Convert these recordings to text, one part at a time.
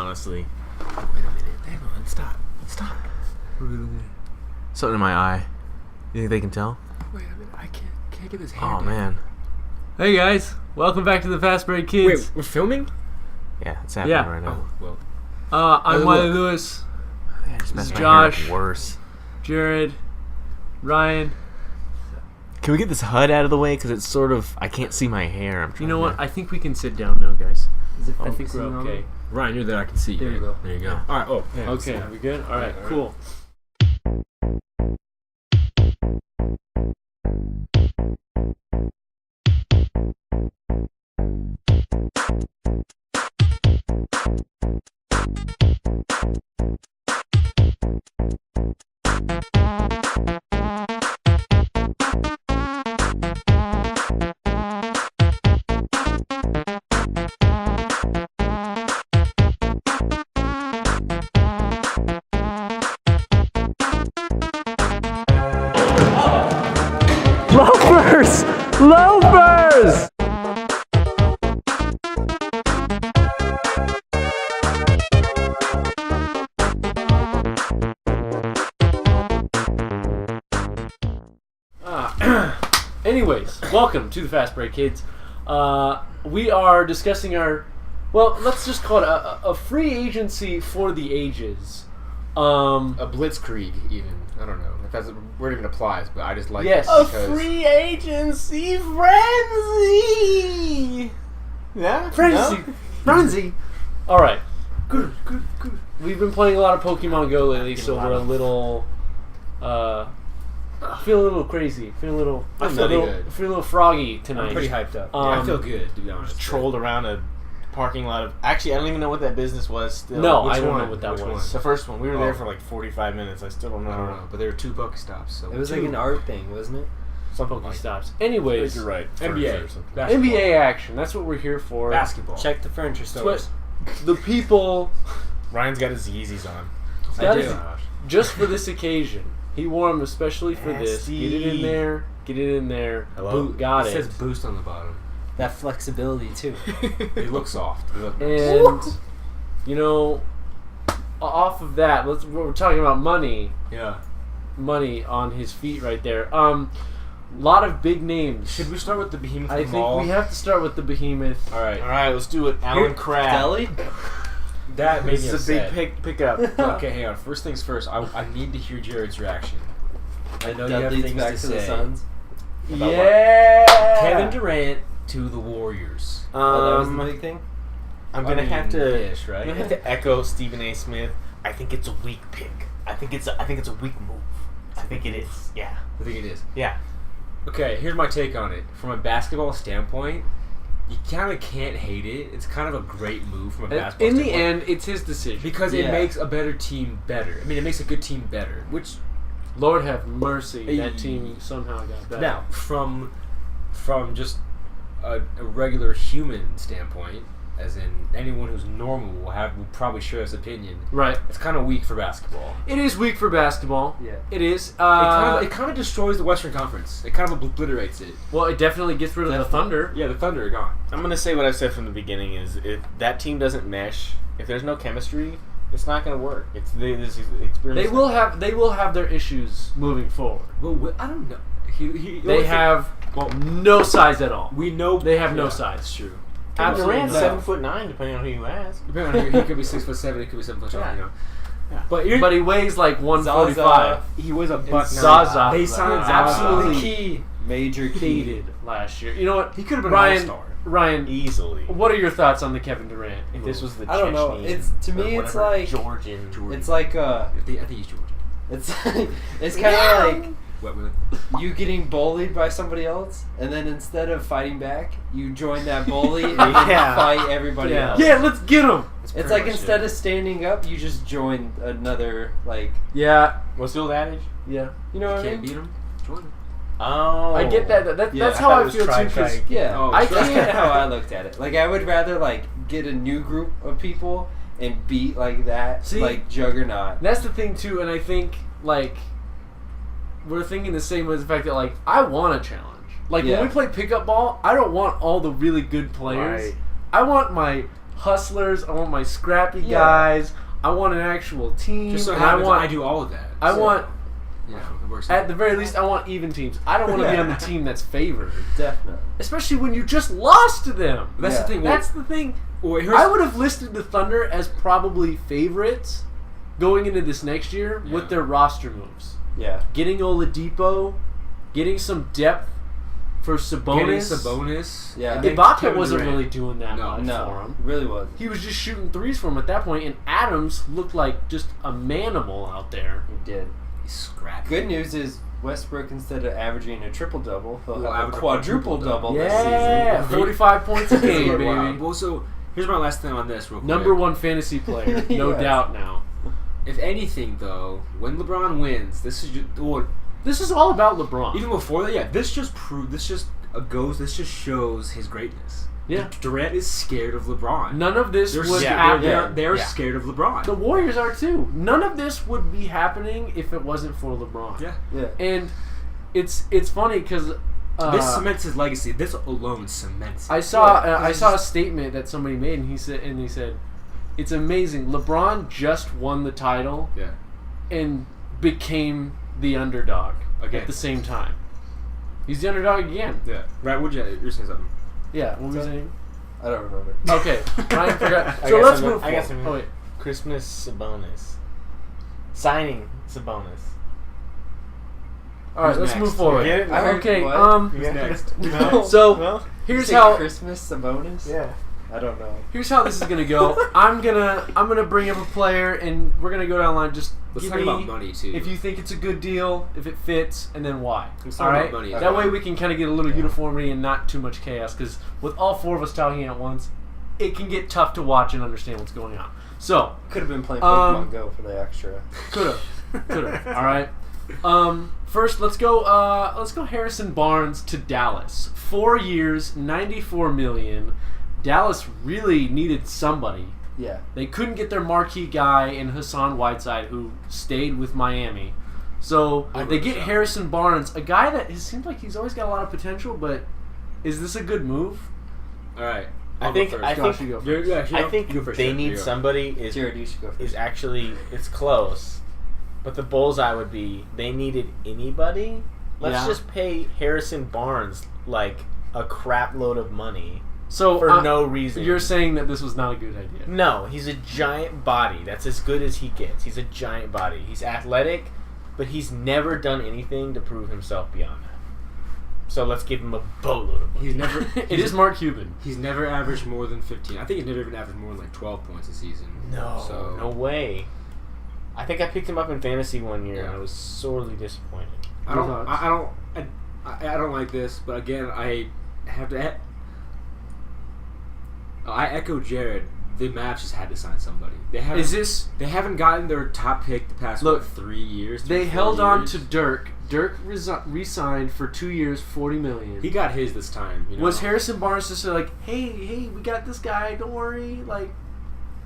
honestly. Wait a minute. Hang on. Stop. Something in my eye. You think they can tell? Wait a minute. I can't get this hair down. Man. Hey guys, welcome back to the Fast Break Kids. Wait, we're filming? Yeah, it's happening right now. Oh, well. I'm Wiley Lewis, I just messed my Josh. hair up worse. Jared, Ryan. Can we get this HUD out of the way? Because it's sort of... I can't see my hair. You know what? I think we can sit down now, guys. I think we're okay. Ryan, you're there. I can see you. There you go. There you go. All right. Oh, yeah, Okay, are we good? All right, cool. Loafers! Loafers! Anyways, welcome to the Fast Break Kids. We are discussing our, well, let's just call it a free agency for the ages. A blitzkrieg, even. I don't know if that's a word even applies, but I just like Yes. it because free agency frenzy! Yeah? Frenzy! Alright. Good. We've been playing a lot of Pokemon Go lately, so we're a little, feel a little crazy. Feel a little froggy tonight. I'm pretty hyped up. I I feel good, to be honest. Trolled around a parking lot of... Actually, I don't even know what that business was still. No, Which I don't one? know what that Which was. one? The first one. We were Oh. there for like 45 minutes. I still don't know. I don't know, but there were 2 Pokestops. So It was like an art thing, wasn't it? Something like- stops. Anyways, You're right. NBA. Or something. Basketball. NBA action. That's what we're here for. Basketball. Check the furniture That's what stores. the people, Ryan's got his Yeezys on. that I is do. just for this occasion. He wore them especially for this. Nasty. Get it in there. Get it in there. Hello? Got It it. says boost on the bottom. That flexibility too. They look soft. They look nice. And you know, off of that, we're talking about money. Yeah. Money on his feet right there. Lot of big names. Should we start with the behemoth I of them think all? we have to start with the behemoth. All right. All right, let's do it. Alan Crabb. Deli? That made me This is a upset. big pickup. Okay, hang on. First things first. I need to hear Jared's reaction. I know you That have leads things back to to say. the Suns. Yeah. Kevin Durant to the Warriors. Oh, that was the big thing? I'm gonna have to. Ish, right? I'm gonna have to echo Stephen A. Smith. I think it's a weak pick. I think it's a weak move. I think it is. Yeah. I think it is. Yeah. Okay, here's my take on it. From a basketball standpoint, you kind of can't hate it. It's kind of a great move from a basketball In the standpoint. end, it's his decision. Because Yeah. it makes a better team better. I mean, it makes a good team better. Which, Lord have mercy, that Hey. team somehow got better. now, from just a regular human standpoint, as in anyone who's normal will probably share this opinion. Right. It's kind of weak for basketball. It is weak for basketball. Yeah. It is. It kind of destroys the Western Conference. It kind of obliterates it. Well, it definitely gets rid of the Thunder. Yeah, the Thunder are gone. I'm gonna say what I've said from the beginning is if that team doesn't mesh, if there's no chemistry, it's not gonna work. This experience. They will have their issues moving forward. Well, I don't know. They have no size at all. We know They have no yeah, size. That's true. Durant's No. 7'9", depending on who you ask. Depending on who, he could be 6'7", he could be 7'5". Yeah. You know. Yeah. But He weighs like 145. he was a And buck. Zaza They signed Zaza. absolutely Key. Major key. hated last year. You know what? He could have been Ryan. an all-star. Ryan, Easily. what are your thoughts on the Kevin Durant? If this was the I don't know. Chechnyan It's- to or me, it's whatever, like- Georgian. It's like I think he's Georgia. it's it's kind of like What with you getting bullied by somebody else, and then instead of fighting back, you join that bully and Yeah. fight everybody Yeah. else. Yeah, let's get him. It's like instead of standing up, you just join another like Yeah, What's the old adage? yeah. you know what I can't mean? beat him. Join him. Oh. I get that. Yeah, That's I how thought it I was feel too. try, 'Cause try. Yeah, Oh, I that's can't- kind of how I looked at it. Like I would rather like get a new group of people and beat like that, See, like Juggernaut. That's the thing too, and I think like we're thinking the same as the fact that like I want a challenge. Like Yeah. when we play pickup ball, I don't want all the really good players. Right. I want my hustlers. I want my scrappy Yeah. guys. I want an actual team. Just so and happens I want. I do all of that. I So, want. You know, it works. At the very least, I want even teams. I don't want to be on the team that's favored, Definitely. especially when you just lost to them. That's Yeah. the thing. That's the thing. Well, here's, I would have listed the Thunder as probably favorites going into this next year Yeah. with their roster moves. Yeah. Getting Oladipo, getting some depth for Sabonis. Sabonis. Yeah. and then Ibaka Kevin wasn't Durant. really doing that much for No, him. really wasn't. He was just shooting threes for him at that point, and Adams looked like just a manimal out there. He did. He's scrappy. Good news is Westbrook, instead of averaging a triple-double, he'll Will have a average a quadruple-double this Yeah, season. 45 points a game, Wow. baby. Well, so here's my last thing on this, real quick. Number one fantasy player, no Yes. doubt now. If anything, though, when LeBron wins, this is just, well, This is all about LeBron. even before that, yeah, this just shows his greatness. Yeah. Durant is scared of LeBron. None of this They're, would scared, happen. they're Yeah. scared of LeBron. The Warriors are too. None of this would be happening if it wasn't for LeBron. Yeah. Yeah. And it's funny because This cements his legacy. This alone cements it. I saw Yeah, I saw a statement that somebody made, and he said, "It's amazing. LeBron just won the title Yeah. and became the underdog Again. at the same time. He's the underdog again." Yeah. Right, you're saying something. Yeah. What were you So- saying? I don't remember. Okay. Ryan forgot. I So got let's some- move. I got forward. some- Oh wait. Christmas Sabonis. Signing Sabonis. All right. Who's Let's next? move forward. Get it? I heard- Okay. what? Who's next? No. So no? here's You say how Christmas Sabonis? Yeah. I don't know. here's how this is gonna go. I'm gonna bring up a player, and we're gonna go down the line. Just Let's give talk me about money, too. if you think it's a good deal, if it fits, and then why. Let's All talk right. about money. That way we can kind of get a little Yeah. uniformity and not too much chaos. Because with all four of us talking at once, it can get tough to watch and understand what's going on. So Could have been playing Um, Pokemon Go for the extra. could have. All right. First, let's go Harrison Barnes to Dallas. 4 years, $94 million. Dallas really needed somebody. Yeah. They couldn't get their marquee guy in Hassan Whiteside, who stayed with Miami. So they get Harrison Barnes, a guy that it seems like he's always got a lot of potential. But is this a good move? All right. I I'll think go first. I Josh, think you go first. I think you go first, they Jared. need You go. somebody Jared, you should go first. is actually it's close, but the bullseye would be they needed anybody. Let's Yeah. just pay Harrison Barnes like a crap load of money So for no reason. You're saying that this was not a good idea. No, he's a giant body. That's as good as he gets. He's a giant body. He's athletic, but he's never done anything to prove himself beyond that. So let's give him a boatload of money. He's never. It is Mark Cuban. He's never averaged more than 15. I think he's never even averaged more than like 12 points a season. No, So no way. I think I picked him up in fantasy one year, and Yeah. I was sorely disappointed. I Your don't. thoughts? I don't like this, but again, I have to. I echo Jared. The Mavs just had to sign somebody. They haven't. Is this? They haven't gotten their top pick the past Look, what, 3 years. They 3-4 held on years? to Dirk. Dirk re-signed for 2 years, $40 million. He got his this time. You know? Was Harrison Barnes just like, hey, we got this guy. Don't worry. Like,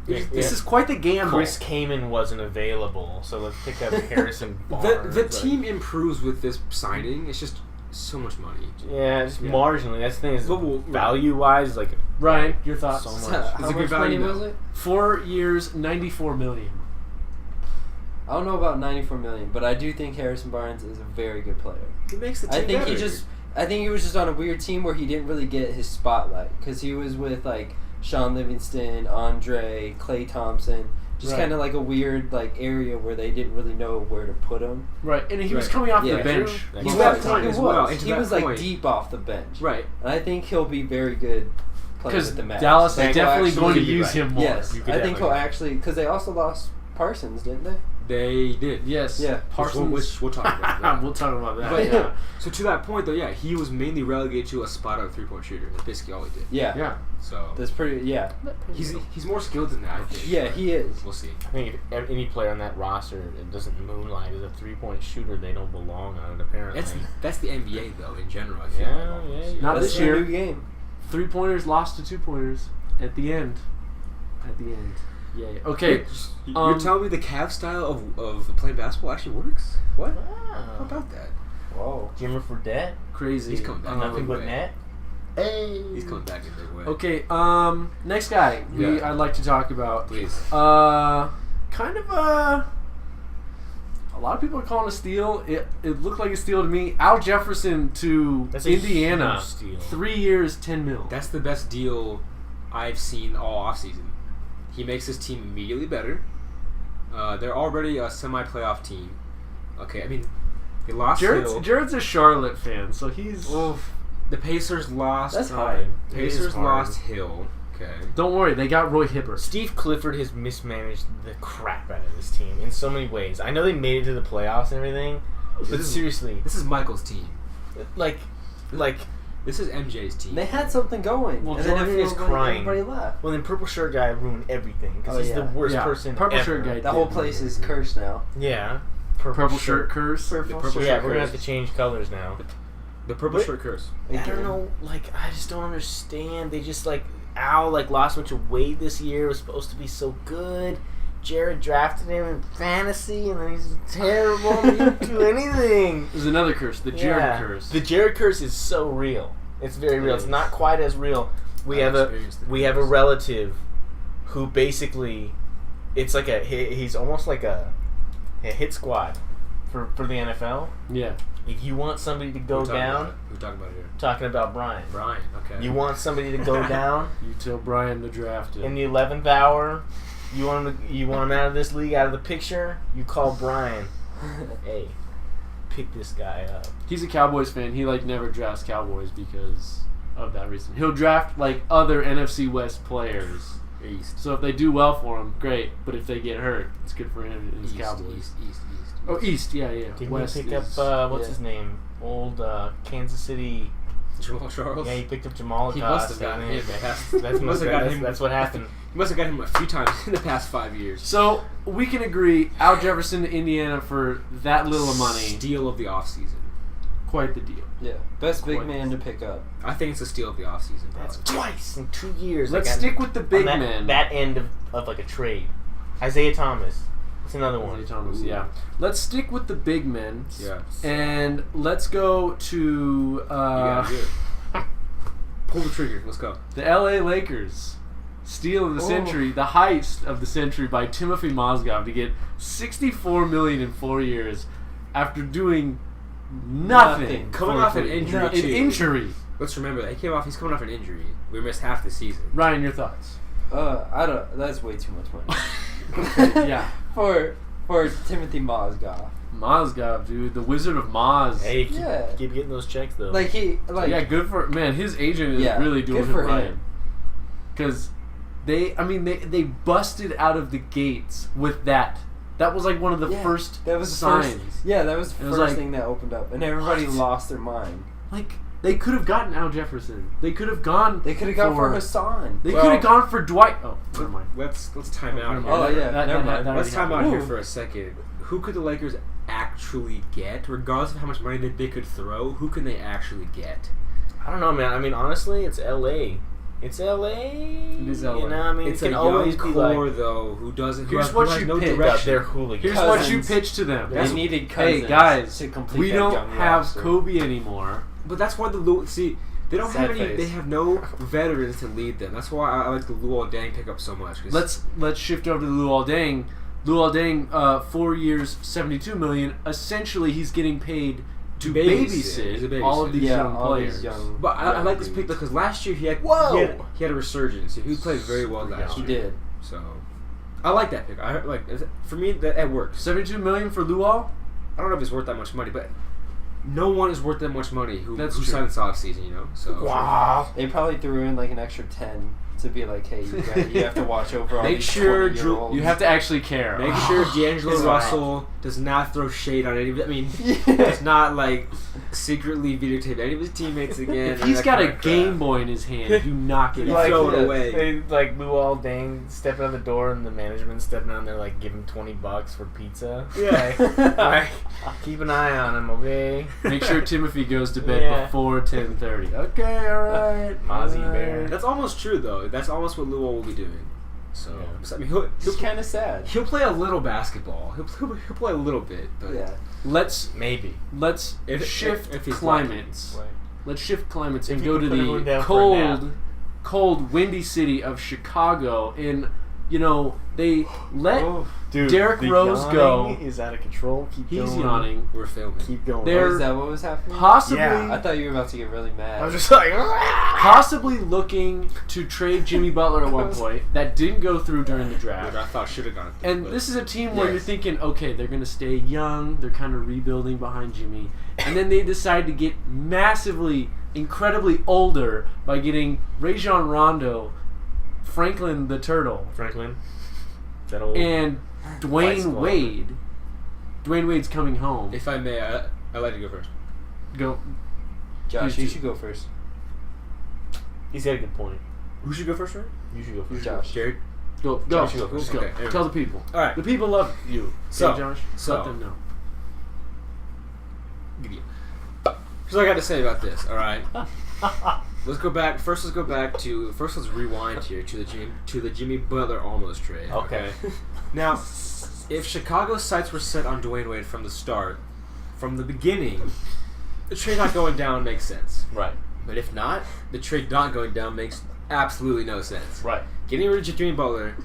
this is quite the gamble. Chris Kaman wasn't available, so let's pick up Harrison Barnes. The Like, team improves with this signing. It's just so much money. yeah, just Yeah. marginally. That's the thing is, But we'll- value-wise, like Ryan, your thoughts? So So, much. how It's a good much value, money though. was it? 4 years, $94 million. I don't know about 94 million, but I do think Harrison Barnes is a very good player. He makes the team I think better. I think he was just on a weird team where he didn't really get his spotlight because he was with like Sean Livingston, Andre, Klay Thompson, just Right. kind of like a weird like area where they didn't really know where to put him. Right, and he was Right. coming off Yeah. the bench. True. He's He that was. point He as well. And to He that was like point- deep off the bench, Right. and I think he'll be very good playing Because with the Mavs. Dallas is Like, definitely he'll going to actually- use right. him more. Yes, You could I think he'll definitely- actually because they also lost Parsons, didn't they? They did. Yes. Yeah. Parsons. Which we'll talk about that. We'll talk about that. But yeah. So to that point, though, yeah, he was mainly relegated to a spot-up three-point shooter. That's basically all he did. Yeah, Yeah. So that's pretty. Yeah, he's more skilled than that. I think. yeah, he is. We'll see. I think if any player on that roster that doesn't moonlight as a three-point shooter, they don't belong on it. Apparently, That's the NBA though. In general, I feel yeah, like yeah, almost. yeah. Not That's this the year. new game. 3-pointers lost to 2-pointers at the end. Yeah. Okay. You're telling me the Cavs style of playing basketball actually works? What? How Wow. about that? Whoa. Jimmer Fredette, Crazy. He's coming back. nothing but way. net. Hey. He's coming back in a big way. Okay, next guy Yeah. I'd like to talk about. Please. Kind of a lot of people are calling a steal. It looked like a steal to me. Al Jefferson to That's a Indiana. huge steal. 3 years, $10 million. That's the best deal I've seen all offseason. He makes his team immediately better. They're already a semi-playoff team. Okay, I mean, they lost Hill. Jared's a Charlotte fan, so he's. Oof. The Pacers lost. That's hard. Pacers It is hard. lost Hill. Okay. Don't worry, they got Roy Hibbert. Steve Clifford has mismanaged the crap out of this team in so many ways. I know they made it to the playoffs and everything, but This is- seriously, This is Michael's team. like, This is MJ's team. They had something going. Well, and then Jordan it feels is like crying. everybody left. well, then Purple Shirt Guy ruined everything because Oh, he's yeah. the worst Yeah, person Purple ever. Shirt Guy. The whole place is cursed now. Yeah. Purple shirt curse. Purple Purple Yeah, shirt we're gonna curse. have to change colors now. The purple But- shirt curse. I don't know, like, I just don't understand. They just, like, Al, like, lost a bunch of weight this year. Was supposed to be so good. Jared drafted him in fantasy, and then he's terrible. He didn't do anything. There's another curse, the Jared Yeah. curse. The Jared curse is so real. It's very real. It It's is. not quite as real. We I've have a experienced it. we have a relative who basically, it's like he's almost like a hit squad for the NFL. Yeah. If you want somebody to go Who talking down, about it? Who talking about it here? talking about Brian. Brian. Okay. You want somebody to go down You tell Brian to draft in him. the 11th hour. You want him out of this league, out of the picture. You call Brian. Hey, pick this guy up. He's a Cowboys fan. He like never drafts Cowboys because of that reason. He'll draft like other NFC West players. East. So if they do well for him, great. But if they get hurt, it's good for him and his East, Cowboys. East. Oh, East, yeah. Did West he pick is, up what's yeah. his name? Old Kansas City. Jamal Charles. Yeah, he picked up Jamal. He must have gotten him. That's what happened. He must have got him a few times in the past 5 years. So we can agree, Al Jefferson to Indiana for that little of money, Steal of the offseason. quite the deal. Yeah. Best big Quite. man to pick up. I think it's a steal of the offseason. That's twice in 2 years. Let's I got stick with the big on men. That end of like a trade. Isaiah Thomas. That's another one. Isaiah Thomas, Ooh. yeah. Let's stick with the big men. Yeah. And let's go to You gotta do it. Pull the trigger. Let's go. the LA Lakers. Steal of the Oh. century, the heist of the century by Timothy Mozgov to get $64 million in 4 years after doing nothing. Coming for off an 4 years. injury, An too. injury. Let's remember that he's coming off an injury. We missed half the season. Ryan, your thoughts? I don't. That's way too much money. Yeah. For Timothy Mozgov. Mozgov, dude, the Wizard of Moz. Hey, Yeah. keep getting those checks though. Like yeah, good for man. His agent is Yeah, really doing good him for right. him. Because they busted out of the gates with that. That was like one of the Yeah, first that was the signs. first. Yeah, that was the It was first like, thing that opened up, and everybody what? lost their mind. Like they could have gotten Al Jefferson. They could have gone. They could have gone for for Hassan. They Well- could have gone for Dwight. Oh, never mind. Let's time out. Never here. mind. Oh, yeah, never mind. that Let's time already out here happened. for a second. Who could the Lakers actually get, regardless of how much money that they could throw? Who can they actually get? I don't know, man. I mean, honestly, it's LA. It's LA. It is LA. You know, I mean, It's it a can young always be core, like. though, who doesn't. Here's who what has you no picked direction. They're hooligans. Here's what you Cousins. pitch to them. They needed Cousins Hey guys, to complete we that don't young have roster. Kobe anymore. But that's why see, they don't have Sad any. face. They have no veterans to lead them. That's why I like the Luol Deng pickup so much. 'Cause Let's shift over to Luol Deng. Luol Deng, 4 years, $72 million. Essentially, he's getting paid to Babysit. babysit, He's a babysitter. all of these Yeah, young all players. these young. But I like this dudes. pick because last year he had Whoa! he had a resurgence. He played very well last He year. did. So I like that pick. I like for me that works. $72 million for Luol. I don't know if it's worth that much money, but no one is worth that much money who That's true. signed this off season, you know. So Wow. They probably threw in like an extra 10 to be like, hey, you have to watch over all Make these sure 20-year-olds. You have to actually care. make sure D'Angelo It's Russell does not throw shade on any of it. I mean, Yeah. does not like secretly videotape any of his teammates again. If and he's that got kind a of Game crap. Boy in his hand, you knock it You out. throw it yeah, away. They like Luol Deng stepping out the door and the management stepping out there like give him $20 for pizza. Yeah. Like, keep an eye on him, okay? Make sure Timothy goes to bed Yeah. before 10:30. Okay, all right. Mozzie all right. Bear. That's almost true though. That's almost what Luol will be doing. So Yeah. I mean, he'll It's kind of sad. play a little basketball. He'll play a little bit, but Yeah. Let's Maybe. shift if he's climates. let's shift climates and If go you to could put everyone the down for a nap. cold, windy city of Chicago. And, they let Oh, Dude, Derrick the Rose yawning go. is out of control. Keep He's going. yawning. We're filming. Keep going. They're- is that what was happening? Possibly, Yeah. I thought you were about to get really mad. I was just like, possibly looking to trade Jimmy Butler at one point. That didn't go through during the Which draft. I thought should have gone through. And but this is a team where Yes. you're thinking, okay, they're going to stay young. They're kind of rebuilding behind Jimmy. And then they decide to get massively, incredibly older by getting Rajon Rondo, Franklin the Turtle, Franklin. That old. and White Dwayne squad. Wade. Dwayne Wade's coming home. if I may, I'd like to go first. Go. Josh, you should go first. He's got a good point. Who should go first, right? You should go first. Josh. Jared. Go. Josh, you go Just first. go. Okay, there we Tell go. the people. All right. The people love you. So- Okay, Josh, so- let them know. Here's what I got to say about this. All right. Let's go back. Let's rewind here to the Jimmy Butler almost trade. Okay. Now, if Chicago's sights were set on Dwayne Wade from the start, from the beginning, the trade not going down makes sense. Right. But if not, the trade not going down makes absolutely no sense. Right. Getting rid of Jimmy Butler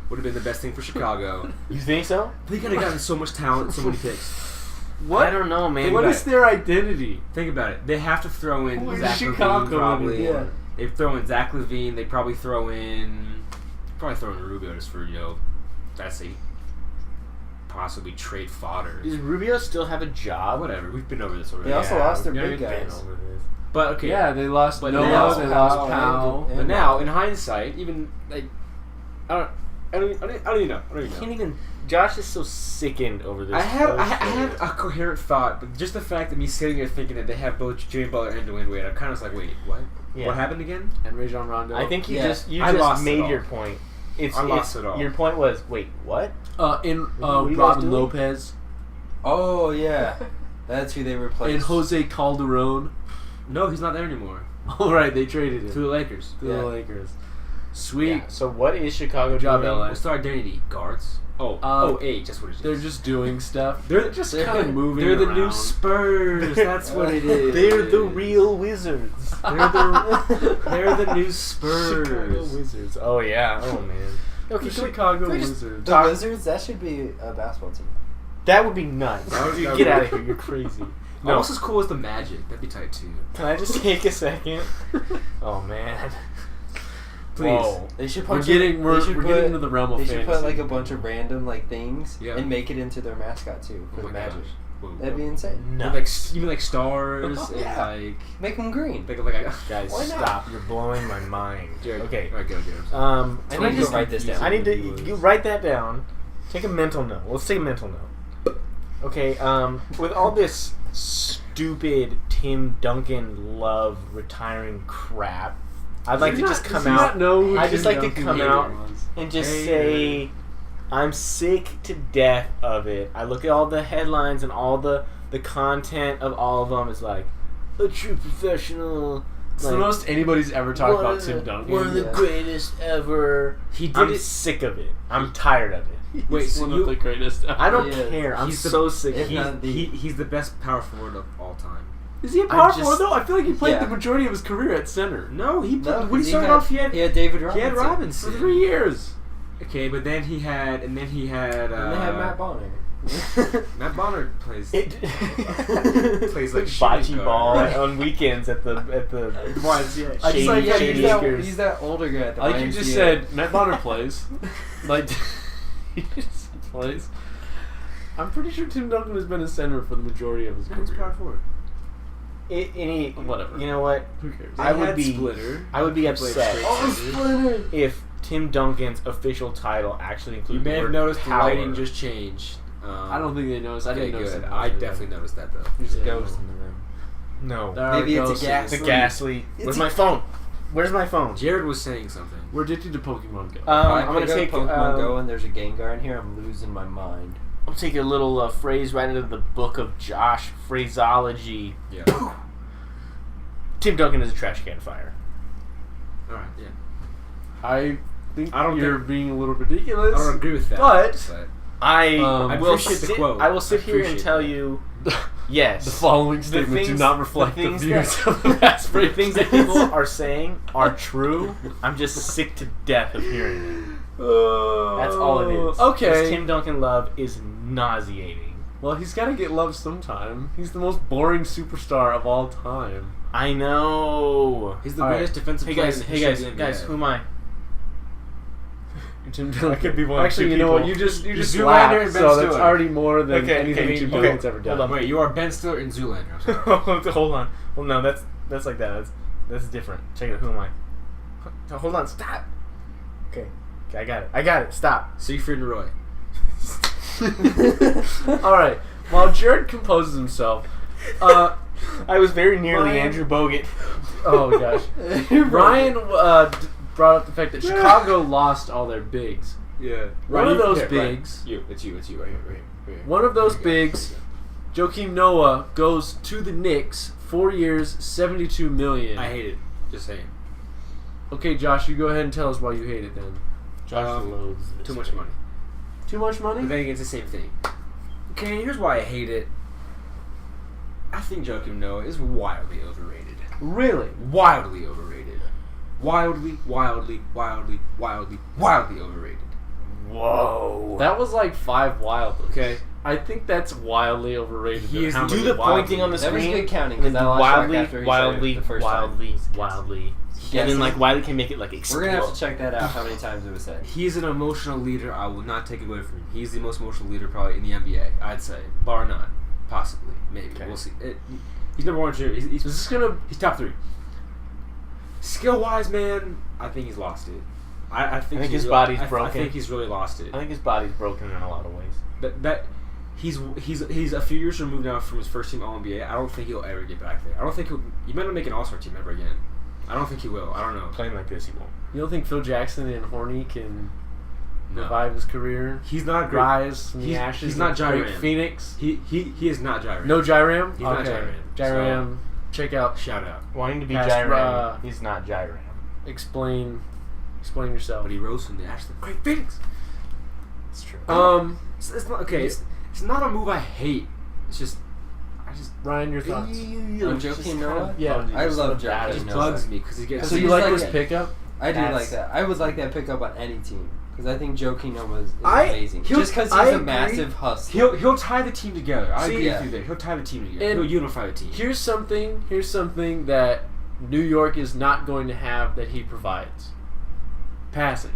would have been the best thing for Chicago. You think so? They could have gotten so much talent, so many picks. I don't know, man. What about is their identity? Think about it. They have to throw in Where's Zach Chicago Levine, probably. anymore? They throw in Zach Levine. They probably throw in Rubio just for that's a possibly trade fodder. Does Rubio still have a job? Whatever. We've been over this already. They also lost their Yeah, big we've been guys. over this. But okay. Yeah, they lost But Noah, now- they lost Powell, Powell. and- But now, in hindsight, even like I don't even know. I don't even know. Can't even. Josh is so sickened over this. I have trade. a coherent thought, but just the fact that me sitting here thinking that they have both Jimmy Butler and Dwayne Wade, I'm kind of like, wait, what? Yeah. What happened again? And Rajon Rondo. I think you Yeah. just I lost it made all. your point. I lost it all. Your point was, wait, what? in What are you guys Robin doing? Lopez Oh, yeah. That's who they replaced. and Jose Calderon. No, he's not there anymore. All right, they traded him To the Lakers. to the Yeah. Lakers. Sweet. Yeah. So what is Chicago Good job, doing? LA. What's their identity? Guards. Age. That's what it is. They're just doing stuff. They're just they're- kind of moving. They're the new around. Spurs. That's what it is. They're the real Wizards. They're the new Chicago Spurs. Wizards. Oh yeah. Oh man. Okay, The can we- Chicago can we just Wizards. The talk- Wizards, that should be a basketball team. That would be nuts. That would- Dude, that get would- out of here. You're crazy. No. Almost as cool as the Magic. That'd be tight too. Can I just take a second? Oh man. Please. Whoa. They should We're put getting they should getting into the realm of They should put fantasy. like a bunch of random things Yeah. and make it into their mascot too for Oh the my Magic. gosh. Whoa. That'd be insane. No. You mean like stars Oh, and yeah. like Make them green. Guys, Why not? stop. You're blowing my mind. Jared. Okay. Alright, go, Jared. I I need need to to write this down. I need to you write that down. Take a mental note. Let's take a mental note. Okay. With all this stupid Tim Duncan love retiring crap, I'd like to just come out I just like to come out and just say I'm sick to death of it. I look at all the headlines and all the content of all of them is like a true professional. It's like, the most anybody's ever talked one about of Tim the- Duncan. One of the Yeah. greatest ever. He did I'm it. sick of it. I'm tired of it. Wait, He's so one you- of the greatest ever. I don't Yeah. care. I'm He's the- so sick of if it. not the- He's the best power forward of all time. Is he a I power just- forward though? I feel like he played Yeah. the majority of his career at center. No, he No, when he 'cause started off, he had David Robinson. he had Robinson For 3 years. Okay, but then he had And they had Matt Bonner. Matt Bonner plays. It Plays like bocce shooting ball guard. on weekends at the YMCA. I just like how Shady you Acres. He's that older guy at the Like YMCA. you just said, Matt Bonner plays. Like he just plays. I'm pretty sure Tim Duncan has been a center for the majority of his He's power career. forward. Whatever. You know what? Who cares? I They would had be- Splitter. I would be He played upset. straight Oh, center. Splinter! If Tim Duncan's official title actually You included may the have word noticed the power. lighting just changed. I don't think they noticed. I Okay, didn't notice good. it. I definitely noticed that though. There's a Yeah. ghost in the room. No. There are Maybe it's a ghosts. gas It's a leak. gas leak. It's Where's a- my phone? Where's my phone? Jared was saying something. We're addicted to Pokemon Go. I'm gonna pick up take Pokemon Go and there's a Gengar in here. I'm losing my mind. I'll take a little phrase right out of the book of Josh phraseology. Yeah. Tim Duncan is a trash can fire. All right. Yeah. I think I don't you're think- being a little ridiculous. I don't agree with that. but I I will appreciate the sit, quote. I will sit I here and appreciate tell that. you Yes. The following The statements do things- not reflect the the things views that- of the vast The things that majority. people are saying are true. I'm just sick to death of hearing it. That's all it is. Okay. This Tim Duncan love is nauseating. Well, he's got to get love sometime. He's the most boring superstar of all time. I know. He's the All greatest defensive Hey player guys, in the hey history guys, of the NBA. guys, who am I? Tim Duncan. could be one of Actually, two you know what? people. You just Zoolander laughed, and Ben so that's Stiller. already more than Okay, anything okay, Tim okay. Duncan's ever done. Hold on. Wait, you are Ben Stiller and Zoolander. I'm sorry. Hold on. Well, no, that's like that. That's different. Check it out. Who am I? Hold on. Stop. Okay, I got it. Stop. Siegfried and Roy. All right. While Jared composes himself, I was very nearly Ryan- Andrew Bogut. oh gosh, Ryan brought up the fact that Chicago lost all their bigs. Yeah. One of those Ryan. bigs. You. It's you. It's you. Right here. Right here. Right here. One of those There you go. bigs, Joakim Noah, goes to the Knicks. 4 years, $72 million. I hate it. Just saying. Okay, Josh, you go ahead and tell us why you hate it then. Josh loads this Too much money. Too much But money? then again, it's the same thing. Okay, here's why I hate it. I think Joakim Noah is wildly overrated. Really? Wildly overrated. Wildly overrated. Whoa. That was like 5 wild. Okay. I think that's wildly overrated. He than is- how Do many the wildly- pointing on the That was screen. good counting, and 'cause then I lost track wildly, after he said it wildly, the first wildly, time. wildly. Yes. And then like Wiley can make it like explode. We're gonna have to check that out. How many times it was said? He's an emotional leader. I will not take it away from him. He's the most emotional leader probably in the NBA. I'd say, bar none, possibly, maybe. Okay. We'll see. He's number one shooter. He's Is this gonna? He's top 3. Skill wise, man, I think he's lost it. I think his really- body's I broken. think he's really lost it. I think his body's broken in a lot of ways. That he's a few years removed now from his first team All NBA. I don't think he'll ever get back there. I don't think he might not make an All Star team ever again. I don't think he will. I don't know. Playing like this, he won't. You don't think Phil Jackson and Horny can No. revive his career? He's not great. Rise from the He's- ashes. he's not of great Jiram. Phoenix. He is not Jiram. No Jiram. He's not okay. Jiram. Jiram. Check out. Shout out. Wanting to be Past, Jiram, he's not Jiram. Explain yourself. But he rose from the ashes of great Phoenix. It's true. It's not okay. It's not a move I hate. It's just Ryan, your thoughts? On Joakim Noah? Yeah. I love it Joakim just Noah. bugs me because he gets. So you he's like like this a- pickup? I do That's- like that. I would like that pickup on any team because I think Joakim Noah is I- amazing. he'll- Just because he's I a agree. massive hustler. He'll tie the team together. I See, agree yeah. with you there. He'll tie the team together. And He'll unify the team. Here's something that New York is not going to have that he provides. Passing.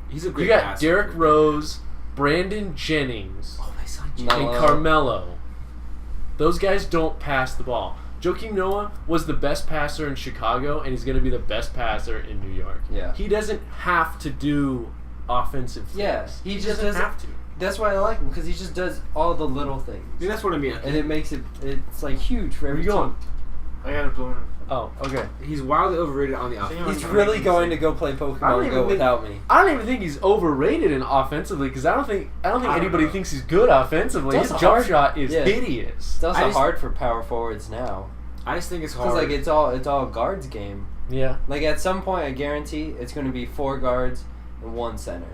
He's a great. You got passer. Derrick Rose, Brandon Jennings, Oh, they signed No. and Carmelo. Those guys don't pass the ball. Joakim Noah was the best passer in Chicago, and he's going to be the best passer in New York. Yeah. He doesn't have to do offensive things. Yeah, he just doesn't doesn't- have to. That's why I like him because he just does all the little things, I mean, that's what I mean. and it makes it's like huge for Where every you going? team. I got it blown. Oh, okay. He's wildly overrated on the offense. He's really going to go play I don't Pokemon even Go think- without me. I don't even think he's overrated in offensively because I don't think don't anybody know. thinks he's good offensively. It's His also jump hard- shot is yeah. hideous. It's also I just- hard for power forwards now I just think it's because hard. like it's all guards game. Yeah. Like at some point, I guarantee it's going to be 4 guards and 1 center,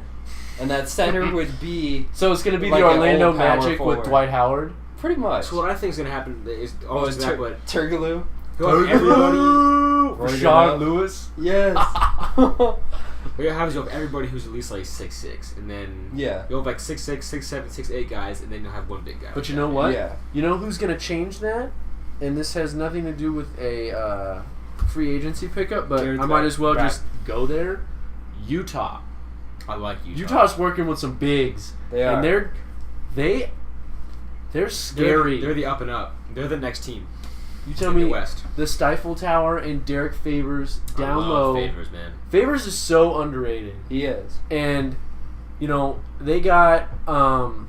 and that center would be So it's going to be Like the an Orlando old power Magic forward. with Dwight Howard. pretty much. So what I think is going to happen is Oh, almost it's exactly what Turgaloo. he'll have everybody. Right Rashawn up. Lewis. Yes. What you'll have is you'll have everybody who's at least like 6'6", and then Yeah. you'll have like 6'6", 6'7", 6'8" guys, and then you'll have one big guy. But you know what? Yeah. You know who's going to change that? And this has nothing to do with a free agency pickup, but Jared I might as well Back. just go there. Utah. I like Utah. Utah's working with some bigs, They are. and they're scary. They're the up and up. They're the next team. You tell in me the West. the Stifle Tower and Derek Favors down I love low. Favors, man. Favors is so underrated, He is. and you know they got Gordon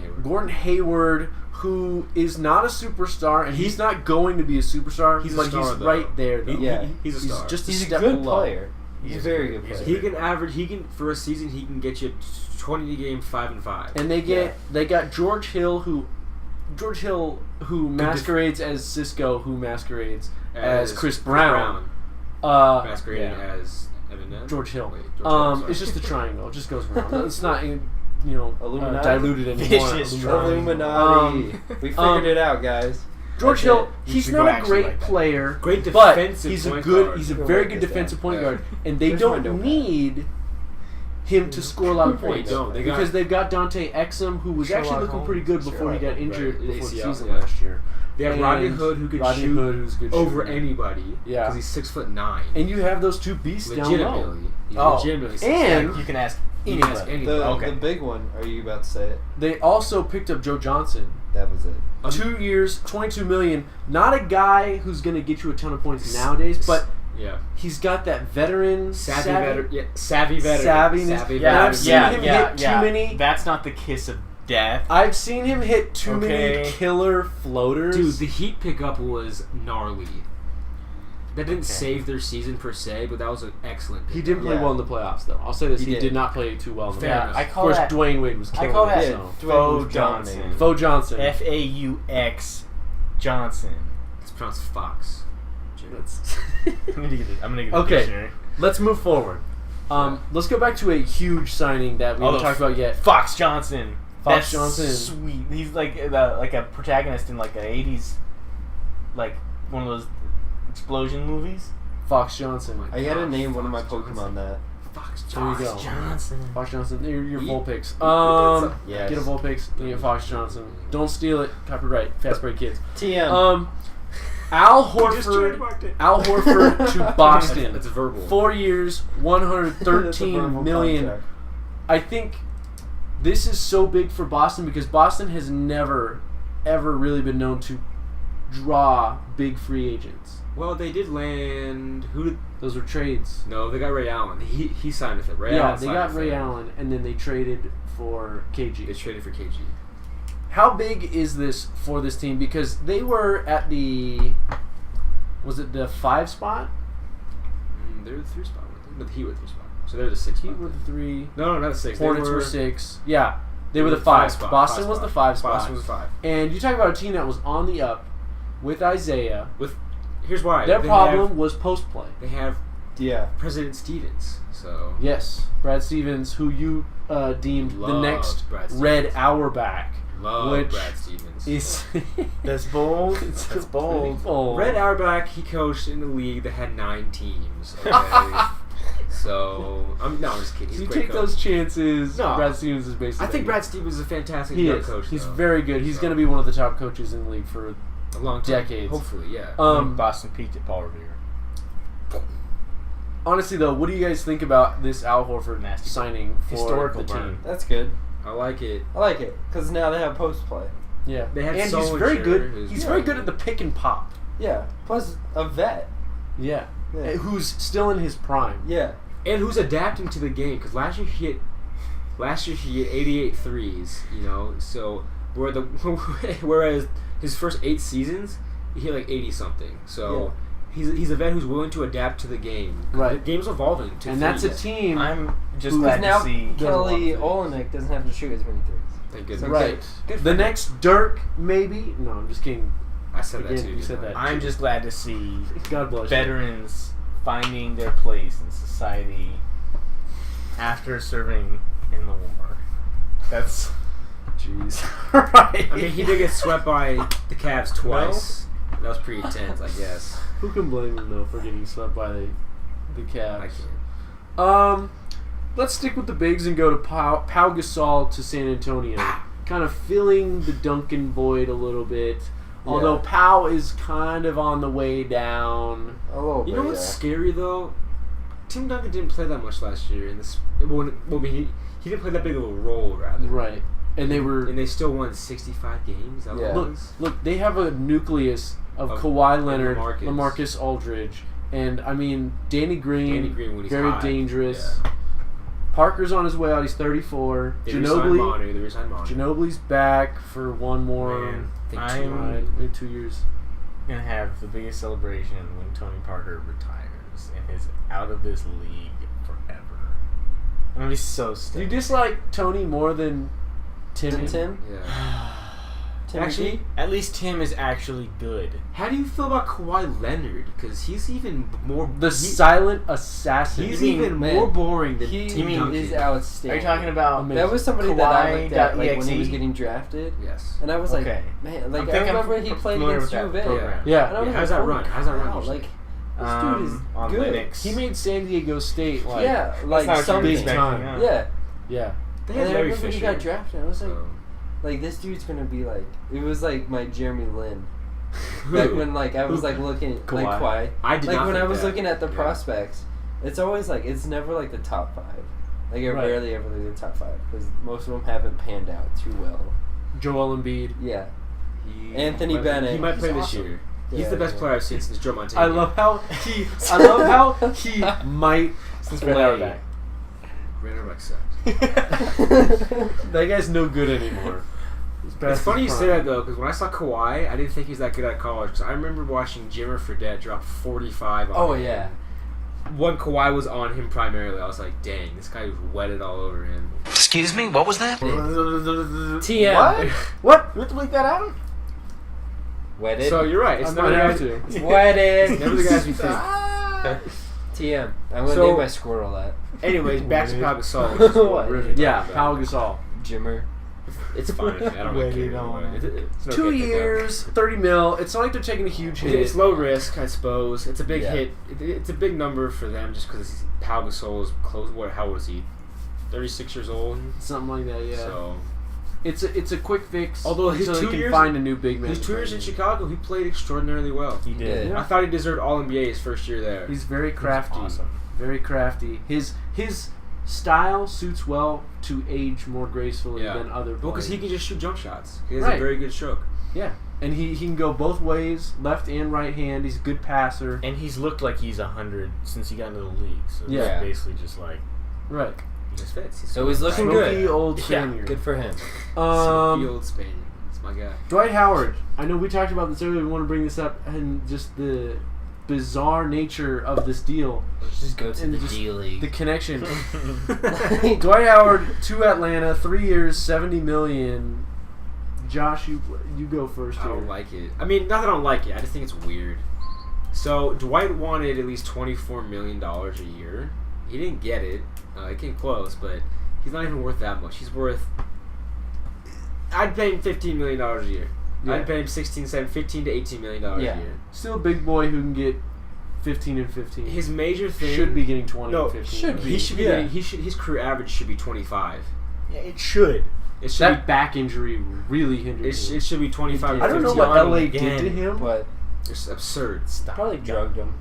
Hayward. Gordon Hayward, who is not a superstar, and he's not going to be a superstar. He's a but star, he's though. right there. Though. Yeah. He's a star. just He's a step good below. player. He's a very good player. He can average. He can for a season. He can get you 20 games, 5 and 5. And they got George Hill who masquerades as Cisco, who masquerades as Chris Brown. Masquerading yeah. as Evan Ness? George Hill. Wait, George Hill, sorry. It's just a triangle. It just goes around. It's not. Illuminati? diluted anymore. Vicious Illuminati. We figured it out, guys. George That's Hill, it. he's should not go a actually great like that. player, Great but defensive he's a point good. guard. He's a We'll very write good this defensive down. point Yeah. guard, and they Here's don't my notepad. need him to score a lot of They points don't. They got- because they've got Dante Exum, who was actually Sherlock looking Holmes. pretty good before he got Sherlock, injured right, before the ACL, season yeah. last year. They have And Rodney Hood who could Rodney shoot Hood, who's a good over shooter. anybody. Yeah. Because he's 6'9". And you have those two beasts down low. Legitimately. He's Oh, legitimately 6'9". and- You can ask You can ask anybody. anybody. Okay. The big one, are you about to say it? They also picked up Joe Johnson. That was it. 2 years, $22 million. Not a guy who's going to get you a ton of points nowadays, but Yeah. he's got that veteran Savvy veteran. Yeah, savvy veteran. savviness. Savvy Yeah, I've veteran. seen him hit too many- That's not the kiss of death. I've seen him hit too many Okay. killer floaters. Dude, the Heat pickup was gnarly. That didn't Okay. save their season per se, but that was an excellent pickup. he didn't play Yeah. well in the playoffs, though. I'll say this: He he did. did not play too well in the Fair playoffs. enough. I Of call course, that. Dwayne Wade was I killing call it. that So. Faux Dwayne Johnson. Johnson. Faux Johnson. Faux Johnson. It's pronounced Fox. That's- I'm gonna get the Okay. dictionary. Let's move forward. Let's go back to a huge signing that we haven't talked about yet. Fox Johnson. Fox That's Johnson. Sweet. He's like a protagonist in like a 80s, like one of those explosion movies. Fox Johnson. I gotta name one of my Pokemon that. Fox There you Johnson. go. Johnson. Fox Johnson. Your We- Volpix. Yes. Get a Volpix. You get Fox Johnson. Don't steal it. Copyright. Fast break kids. TM. Al Just Horford. trademarked it. Al Horford to Boston. That's verbal. 4 years, That's a $113 verbal million. contract. I think this is so big for Boston because Boston has never, ever really been known to draw big free agents. Well, they did land. Who did? Those were trades. No, they got Ray Allen. He signed with it. Ray Yeah, Allen they signed got with Ray it. Allen, and then they traded for They KG. traded for KG. How big is this for this team? Because they were at the, was it the 5 spot? They're the 3 spot. No, the Heat were the 3 spot. So they're the 6 spot. Heat were the 3. No, not the 6. Hornets they were 6. Yeah, they were the 5 spot. Boston was the 5 spot. Boston was 5. And you talk about a team that was on the up with Isaiah. Here's why. Their They problem was post play. They have Yeah. President Stevens. So Yes, Brad Stevens, who you deemed the Love next Brad Stevens. Red Auerbach. love Which Brad Stevens. Is That's bold. it's That's pretty bold. bold. Red Auerbach, he coached in the league that had 9 teams. Okay? So I'm just kidding. He's You a great take coach. those chances. No. Brad Stevens is basically. I think Brad Stevens is a fantastic He young is. coach. He's though. very good. He's So, going to be one of the top coaches in the league for. a long time. decades. Hopefully, yeah. Boston peaked at Paul Revere. Honestly, though, what do you guys think about this Al Horford Nasty. signing for Historical the team? burn. That's good. I like it. I like it because now they have post play. Yeah, They had and so he's very sure good. who's- He's Yeah. very good at the pick and pop. Yeah. Plus a vet. Yeah, Yeah. who's still in his prime. Yeah. And who's adapting to the game? Because last year he hit 88 threes. You know, so whereas his first 8 seasons he hit like 80 something. So he's a vet who's willing to adapt to the game. Right. The game's evolving. To And that's a threes. team. I'm just Who's glad now to see. Kelly does a lot of Olynyk doesn't have to shoot as many threes. Thank goodness. Right. Good for The him. next Dirk, maybe? No, I'm just kidding. I said that Again, too. you said didn't I? that. I'm just glad to see God bless you. veterans finding their place in society after serving in the war. That's Jeez. Right. I mean, he did get swept by the Cavs twice. That was pretty intense, I guess. Who can blame him, though, for getting swept by the Cavs? I can't. Let's stick with the bigs and go to Pau Gasol to San Antonio. Kind of filling the Duncan void a little bit. Although Yeah. Pau is kind of on the way down. A little You bit. know what's scary though? Tim Duncan didn't play that much last year. In this, he didn't play that big of a role, rather. Right. And they were... And they still won 65 games. That Yeah. was. Look, they have a nucleus of Of- Kawhi Leonard, LaMarcus. LaMarcus Aldridge, and I mean Danny Green. Danny Green when he's very hot. dangerous. Yeah. Parker's on his way out. He's 34. They re-signed Manu. Ginobili's back for one more Man, I I'm- think two. ride, maybe 2 years. gonna have the biggest celebration when Tony Parker retires and is out of this league forever. I'm gonna be so Do you stoked. dislike Tony more than Timmy? Tim? Yeah. Tim Actually, McGee? At least Tim is actually good. how do you feel about Kawhi Leonard? Because he's even more The silent assassin. He's You mean, even man, more boring than he Tim Duncan. is Are outstanding. you talking about? Amazing. That was somebody that I Kawhi looked at like, when .exe? he was getting drafted, Yes. and I was like, Okay. man, like I I think I'm remember he played familiar against with U of that A. program. Yeah. And I was How's like, that run? holy How's that run cow, usually? like, this dude is on good. Linux. He made San Diego State like Yeah, like not what you were something. big expecting, time. huh? Yeah. yeah. They And had then I Larry remember he Fisher. got drafted. I was like, So. like this dude's gonna be like. It was like my Jeremy Lin. Back when like I was like looking Kawhi. like Kawhi. I did Like not when think I was that. looking at the Yeah. prospects, it's always like it's never like the top 5. Like I Right. rarely ever look at the top 5 because most of them haven't panned out too well. Joel Embiid. Yeah. He Anthony might- Bennett. He might play He's this awesome. year. He's Yeah, the best yeah. player I've seen since Joe Montana. I love how he might Since play. Red Auerbach. Randall sucks. That guy's no good anymore. It's funny you say that though, because when I saw Kawhi, I didn't think he was that good at college. Because I remember watching Jimmer Fredette drop 45 on Oh him. yeah. When Kawhi was on him primarily, I was like, dang, this guy was wetted all over him. Excuse me, what was that? TM. What? What? You have to bleep that out? Wetted. So you're right. It's I never might the have guys. to. It's Wetted. never the guys we think. TM. I'm gonna So- name my squirrel that. Anyways, back to Pau Gasol. which is what we're really Yeah, talking Pau about. Gasol. Jimmer. It's fine. I don't really Wetted care. on. It's an 2 okay pickup. years, 30 mil. It's not like they're taking a huge hit. It's low risk, I suppose. It's a big Yeah. hit. It's a big number for them just because Pau Gasol is close. How old is he? 36 years old. Something like that, yeah. So It's a quick fix. Although his until 2 they can years- find a new big man. his to 2 bring years in in. Chicago, he played extraordinarily well. He did. Yeah. I thought he deserved All NBA his first year there. He's very crafty. awesome. Very crafty. His style suits well to age more gracefully Yeah. than other players. Well, because he can just shoot jump shots. He has Right. a very good stroke. Yeah. And he can go both ways, left and right hand. He's a good passer. And he's looked like he's 100 since he got into the league. So Yeah. it's basically just like Right. He just fits. So he's looking Smoky good. old Yeah, Spaniard. Good for him. Smoky old Spaniard. That's my guy. Dwight Howard. I know we talked about this earlier. We want to bring this up and just the bizarre nature of this deal. Let's just go to And the just D League. The connection. Dwight Howard to Atlanta, 3 years, $70 million. Josh, you go first I here. don't like it. I mean, not that I don't like it. I just think it's weird. So Dwight wanted at least $24 million a year. He didn't get it. He came close, but he's not even worth that much. He's worth. I'd pay him $15 million a year. Yeah. I'd pay him $15 to $18 million a Yeah. year. Still a big boy who can get 15 and 15. His major thing should be getting 20 No, and 15. should be. He should be. Yeah. Getting, his career average should be 25. yeah, it should. It should That back injury really hindered be. him. It should be 25. It to I don't know 15. what LA again, did to him. But It's absurd. Stop. probably drugged him.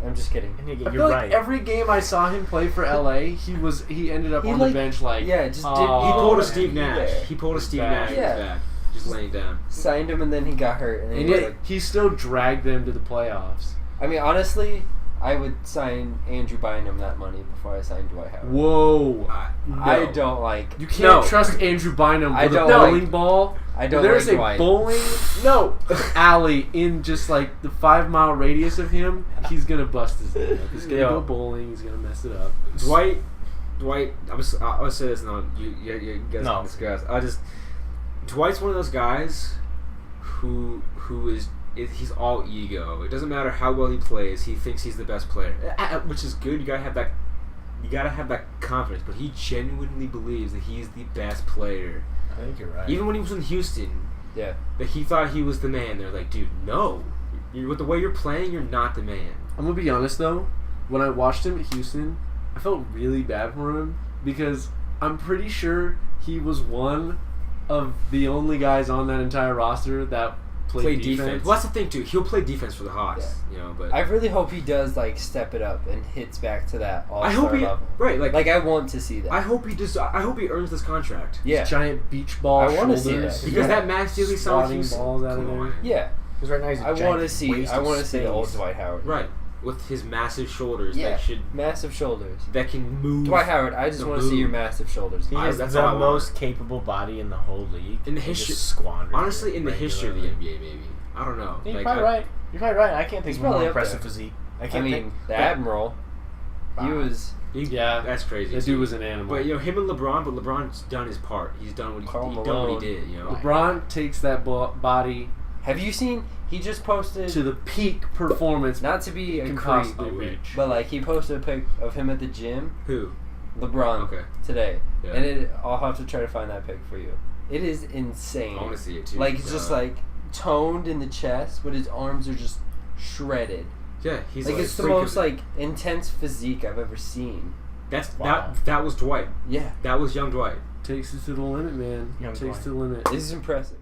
I'm just kidding. And I you're feel right. like every game I saw him play for LA, he ended up He on like- the bench like Yeah, just oh, did. He pulled a man. Steve Nash. Yeah. He pulled a Steve Bad. Nash in Yeah. his back. Just laying down. Signed him and then he got hurt. And, And he yet was like, he still dragged them to the playoffs. I mean, honestly, I would sign Andrew Bynum that money before I signed Dwight Howard. Whoa. I don't like. You can't No. trust Andrew Bynum I with a don't bowling like- ball. I don't There's like a Dwight. bowling alley in just like the 5-mile radius of him. He's gonna bust his knee up. He's gonna Yeah. go bowling. He's gonna mess it up. Dwight. I'll say this now. You guys No. can discuss. Dwight's one of those guys who is. He's all ego. It doesn't matter how well he plays. He thinks he's the best player, which is good. You gotta have that. You gotta have that confidence. But he genuinely believes that he's the best player. I think you're right. Even when he was in Houston, Yeah. that he thought he was the man. They're like, dude, no. With the way you're playing, you're not the man. I'm gonna be honest though. When I watched him at Houston, I felt really bad for him because I'm pretty sure he was one of the only guys on that entire roster that Play played defense. Well, that's the thing too. He'll play defense for the Hawks, But I really hope he does like step it up and hits back to that all-star I hope he level. right. Like I want to see that. I hope he does. I hope he earns this contract. yeah. Giant beach ball I wanna see shoulders. that. Because Yeah. that Max Steely saw Swatting balls out of there. Yeah. Because right now he's a I giant want to see. waste I of want to see the old space. Dwight Howard. Right, with his massive shoulders Yeah. that Massive shoulders. can move. Dwight Howard. I just The want to see your move. massive shoulders. He has that's the all I want. most capable body in the whole league. In the and history- just squanders Honestly, it in the history of the regularly. NBA, maybe I don't know. You're Like, probably right. You're probably right. I can't think He's of a more probably up impressive there. physique. I I can't mean, think. the Admiral. He was. Yeah, that's crazy. That dude was an animal. But him and LeBron. But LeBron's done his part. He's done what he did. LeBron takes that body. Have you seen? He just posted to the peak performance. Not to be a can creep, possibly reach. but like he posted a pic of him at the gym. Who? LeBron. Okay. Today, Yeah. and I'll have to try to find that pic for you. It is insane. I want to see it too. Like it's just like toned in the chest, but his arms are just shredded. Yeah, he's like it's the most like intense physique I've ever seen. That was Dwight. Yeah, that was young Dwight. Takes it to the limit, man. Young Takes Dwight. it to the limit. This is impressive.